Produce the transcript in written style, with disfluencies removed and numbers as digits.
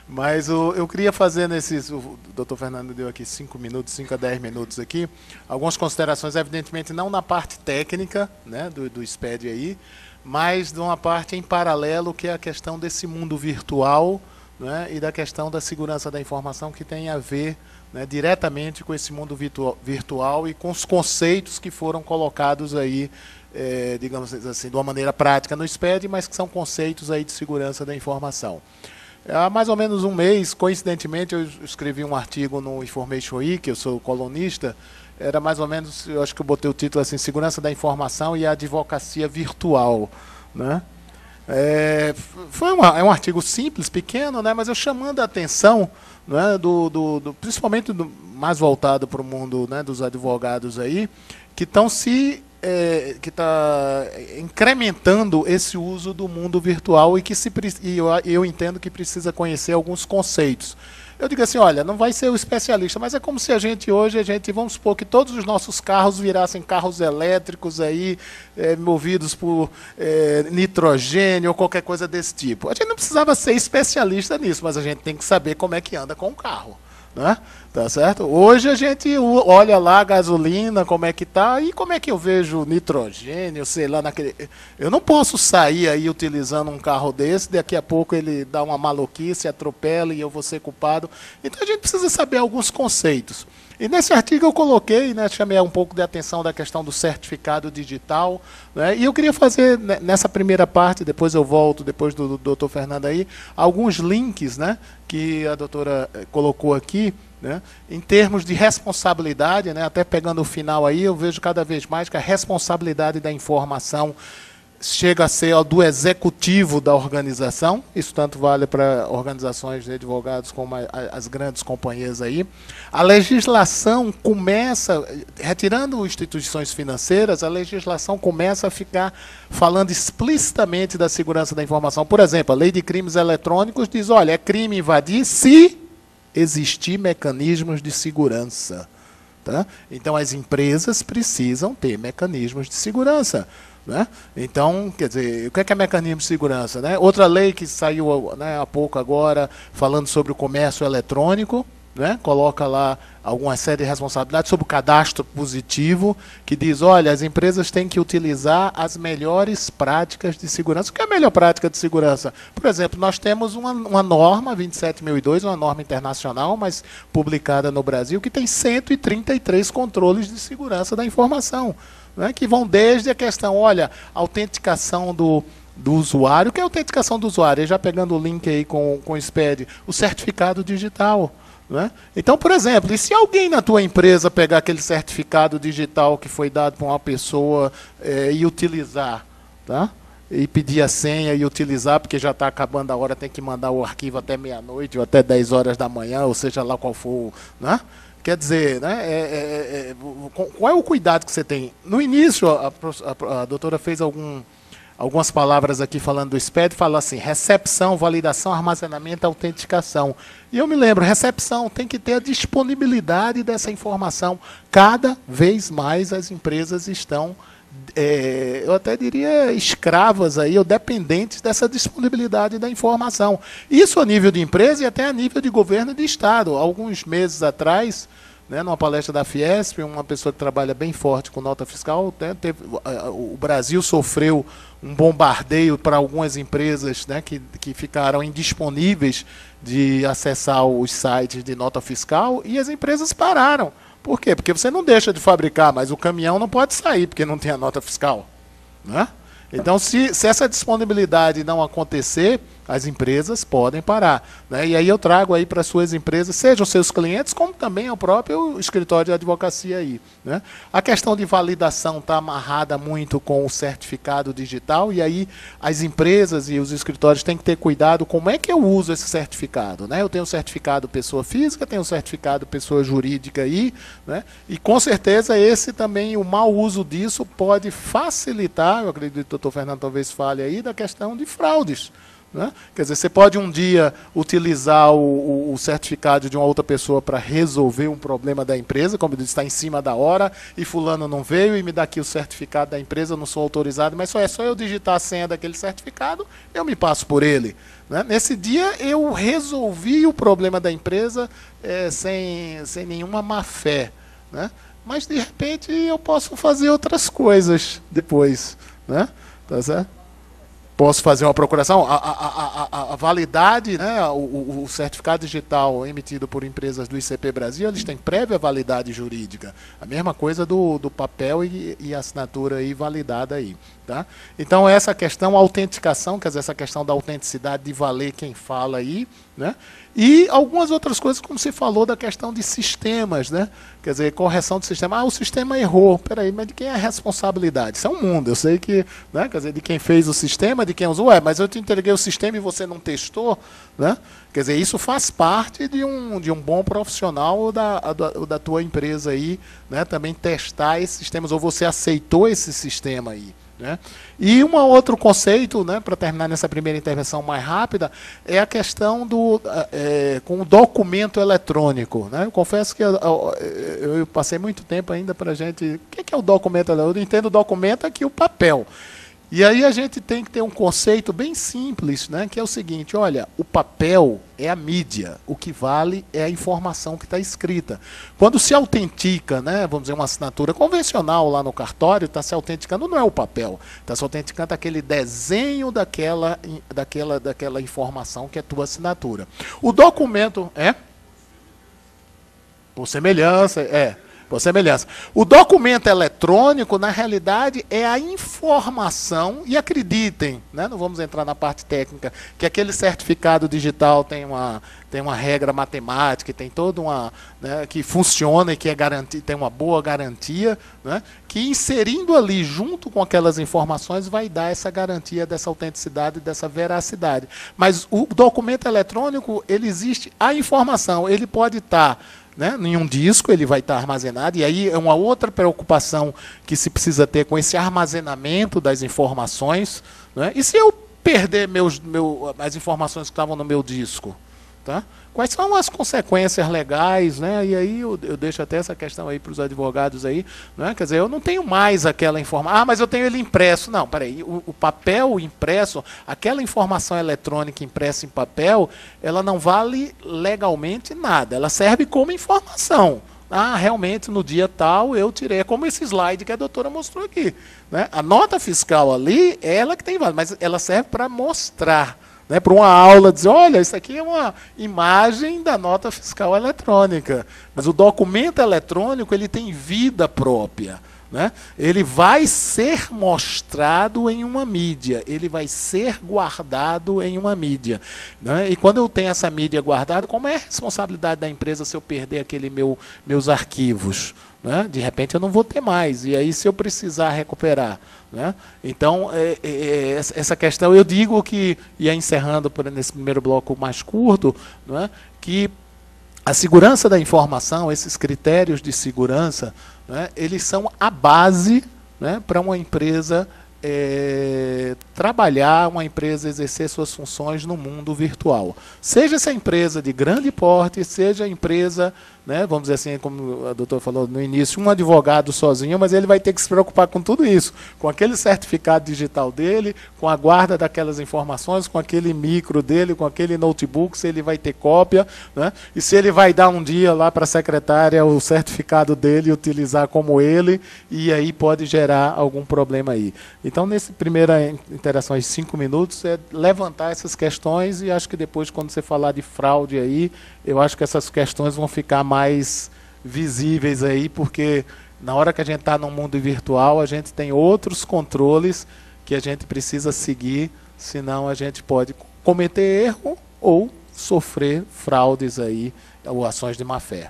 Mas eu queria fazer nesses. O doutor Fernando deu aqui 5 minutos, 5 a 10 minutos aqui, algumas considerações, evidentemente, não na parte técnica, né, do SPED aí, mas de uma parte em paralelo, que é a questão desse mundo virtual, né, e da questão da segurança da informação, que tem a ver, né, diretamente com esse mundo virtual e com os conceitos que foram colocados aí, digamos assim, de uma maneira prática no SPED, mas que são conceitos aí de segurança da informação. Há mais ou menos um mês, coincidentemente, eu escrevi um artigo no Information Week, eu sou colunista, era mais ou menos, eu acho que eu botei o título assim, Segurança da Informação e a Advocacia Virtual, né? É um artigo simples, pequeno, né, mas eu chamando a atenção, né, principalmente mais voltado para o mundo, né, dos advogados aí, que estão que está incrementando esse uso do mundo virtual e eu entendo que precisa conhecer alguns conceitos. Eu digo assim, olha, não vai ser o especialista, mas é como se vamos supor que todos os nossos carros virassem carros elétricos aí, movidos por nitrogênio ou qualquer coisa desse tipo. A gente não precisava ser especialista nisso, mas a gente tem que saber como é que anda com o carro, né? Tá certo? Hoje a gente olha lá a gasolina, como é que tá, e como é que eu vejo nitrogênio, sei lá, naquele. Eu não posso sair aí utilizando um carro desse, daqui a pouco ele dá uma maluquice, atropela e eu vou ser culpado. Então a gente precisa saber alguns conceitos. E nesse artigo eu coloquei, né, chamei um pouco de atenção da questão do certificado digital, né, e eu queria fazer, né, nessa primeira parte, depois eu volto, depois do doutor Fernando aí, alguns links, né, que a doutora colocou aqui, né, em termos de responsabilidade, né, até pegando o final aí, eu vejo cada vez mais que a responsabilidade da informação chega a ser do executivo da organização, isso tanto vale para organizações de advogados como as grandes companhias aí. A legislação começa, retirando instituições financeiras, a legislação começa a ficar falando explicitamente da segurança da informação. Por exemplo, a lei de crimes eletrônicos diz, olha, é crime invadir se existir mecanismos de segurança. Tá? Então, as empresas precisam ter mecanismos de segurança. Né? Então, quer dizer, o que é mecanismo de segurança? Né? Outra lei que saiu, né, há pouco agora, falando sobre o comércio eletrônico, né? Coloca lá alguma série de responsabilidades sobre o cadastro positivo, que diz, olha, as empresas têm que utilizar as melhores práticas de segurança. O que é a melhor prática de segurança? Por exemplo, nós temos uma norma, 27002, uma norma internacional, mas publicada no Brasil, que tem 133 controles de segurança da informação, né, que vão desde a questão, olha, autenticação do usuário. O que é a autenticação do usuário? E já pegando o link aí com o SPED, o certificado digital. Né? Então, por exemplo, e se alguém na tua empresa pegar aquele certificado digital que foi dado para uma pessoa e utilizar, tá? E pedir a senha e utilizar, porque já está acabando a hora, tem que mandar o arquivo até meia-noite ou até 10 horas da manhã, ou seja lá qual for, né? Quer dizer, né, qual é o cuidado que você tem? No início, a doutora fez algumas palavras aqui falando do SPED, fala assim, recepção, validação, armazenamento, autenticação. E eu me lembro, recepção, tem que ter a disponibilidade dessa informação. Cada vez mais as empresas estão, eu até diria, escravas aí, ou dependentes dessa disponibilidade da informação. Isso a nível de empresa e até a nível de governo e de Estado. Alguns meses atrás, né, numa palestra da Fiesp, uma pessoa que trabalha bem forte com nota fiscal, né, o Brasil sofreu um bombardeio para algumas empresas, né, que ficaram indisponíveis de acessar os sites de nota fiscal e as empresas pararam. Por quê? Porque você não deixa de fabricar, mas o caminhão não pode sair porque não tem a nota fiscal. Né? Então, se essa disponibilidade não acontecer, as empresas podem parar. Né? E aí eu trago aí para as suas empresas, sejam seus clientes, como também o próprio escritório de advocacia aí. Né? A questão de validação está amarrada muito com o certificado digital, e aí as empresas e os escritórios têm que ter cuidado como é que eu uso esse certificado. Né? Eu tenho o certificado pessoa física, tenho o certificado pessoa jurídica aí, né? E com certeza esse também, o mau uso disso pode facilitar, eu acredito que o doutor Fernando talvez fale aí, da questão de fraudes. né? Quer dizer, você pode um dia utilizar o certificado de uma outra pessoa para resolver um problema da empresa, como ele está em cima da hora, e fulano não veio e me dá aqui o certificado da empresa, eu não sou autorizado, mas só eu digitar a senha daquele certificado, eu me passo por ele. Né? Nesse dia eu resolvi o problema da empresa sem nenhuma má fé. Né? Mas de repente eu posso fazer outras coisas depois. Né? Tá certo? Posso fazer uma procuração. A validade, né, o certificado digital emitido por empresas do ICP Brasil, eles têm prévia validade jurídica. A mesma coisa do papel e assinatura aí validada aí. Tá? Então essa questão, a autenticação, quer dizer, essa questão da autenticidade de valer quem fala aí, né? E algumas outras coisas, como você falou, da questão de sistemas, né? Quer dizer, correção do sistema. O sistema errou. Peraí, mas de quem é a responsabilidade? Isso é um mundo. Eu sei que, né? Quer dizer, de quem fez o sistema, de quem usou. Mas eu te entreguei o sistema e você não testou, né? Quer dizer, isso faz parte de um bom profissional da tua empresa aí, né? Também testar esses sistemas, ou você aceitou esse sistema aí. Né? E um outro conceito, né, para terminar nessa primeira intervenção mais rápida, é a questão com o documento eletrônico. Né? Eu confesso que eu passei muito tempo ainda para a gente... O que é o documento eletrônico? Eu entendo o documento aqui, o papel. E aí a gente tem que ter um conceito bem simples, né, que é o seguinte: olha, o papel é a mídia, o que vale é a informação que está escrita. Quando se autentica, né, vamos dizer, uma assinatura convencional lá no cartório, está se autenticando não é o papel, está se autenticando aquele desenho daquela informação que é tua assinatura. O documento por semelhança, por semelhança. O documento eletrônico, na realidade, é a informação, e acreditem, né, não vamos entrar na parte técnica, que aquele certificado digital tem uma regra matemática, tem toda uma... Né, que funciona e que tem uma boa garantia, né, que inserindo ali, junto com aquelas informações, vai dar essa garantia dessa autenticidade, dessa veracidade. Mas o documento eletrônico, ele existe, a informação, ele pode estar... Né? Em um disco ele vai estar armazenado, e aí é uma outra preocupação que se precisa ter com esse armazenamento das informações. Né? E se eu perder as informações que estavam no meu disco? Tá? Quais são as consequências legais? Né? E aí eu deixo até essa questão aí para os advogados aí. Né? Quer dizer, eu não tenho mais aquela informação. Ah, mas eu tenho ele impresso. Não, peraí, o papel impresso, aquela informação eletrônica impressa em papel, ela não vale legalmente nada. Ela serve como informação. Ah, realmente no dia tal eu tirei. É como esse slide que a doutora mostrou aqui. Né? A nota fiscal ali, é ela que tem valor, mas ela serve para mostrar. Né, para uma aula, dizer, olha, isso aqui é uma imagem da nota fiscal eletrônica. Mas o documento eletrônico, ele tem vida própria. Né? Ele vai ser mostrado em uma mídia, ele vai ser guardado em uma mídia. Né? E quando eu tenho essa mídia guardada, como é a responsabilidade da empresa se eu perder meus arquivos? Né? De repente eu não vou ter mais, e aí se eu precisar recuperar. Né? Então, essa questão, eu digo que, e encerrando nesse primeiro bloco mais curto, né, que a segurança da informação, esses critérios de segurança, né, eles são a base, né, para uma empresa trabalhar, uma empresa exercer suas funções no mundo virtual. Seja essa empresa de grande porte, seja a empresa, né, vamos dizer assim, como a doutora falou no início, um advogado sozinho, mas ele vai ter que se preocupar com tudo isso, com aquele certificado digital dele, com a guarda daquelas informações, com aquele micro dele, com aquele notebook, se ele vai ter cópia, né, e se ele vai dar um dia lá para a secretária o certificado dele e utilizar como ele, e aí pode gerar algum problema aí. Então, nessa primeira interação de 5 minutos, é levantar essas questões, e acho que depois, quando você falar de fraude aí, eu acho que essas questões vão ficar mais visíveis aí, porque na hora que a gente está no mundo virtual, a gente tem outros controles que a gente precisa seguir, senão a gente pode cometer erro ou sofrer fraudes aí, ou ações de má fé.